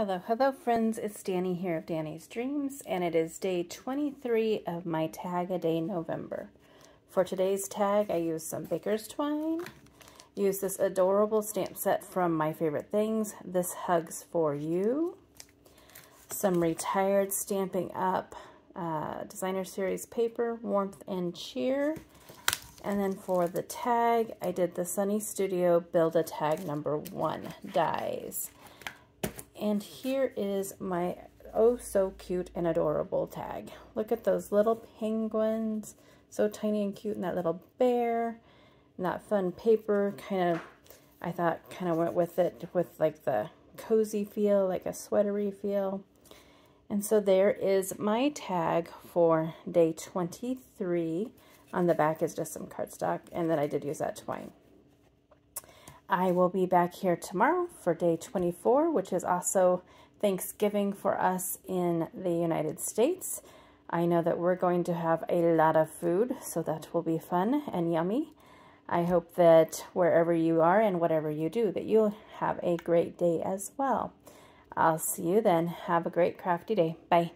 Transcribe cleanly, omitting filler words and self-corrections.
Hello, hello friends, it's Danny here of Danny's Dreams, and it is day 23 of my tag a day November. For today's tag, I used some baker's twine, used this adorable stamp set from My Favorite Things, This Hugs For You, some retired Stampin' Up! Designer Series paper, Warmth and Cheer, and then for the tag, I did the Sunny Studio Build a Tag #1 dies. And here is my oh so cute and adorable tag. Look at those little penguins, so tiny and cute, and that little bear, and that fun paper I thought went with it, with like the cozy feel, like a sweatery feel. And so there is my tag for day 23. On the back is just some cardstock, and then I did use that twine. I will be back here tomorrow for day 24, which is also Thanksgiving for us in the United States. I know that we're going to have a lot of food, so that will be fun and yummy. I hope that wherever you are and whatever you do, that you'll have a great day as well. I'll see you then. Have a great crafty day. Bye.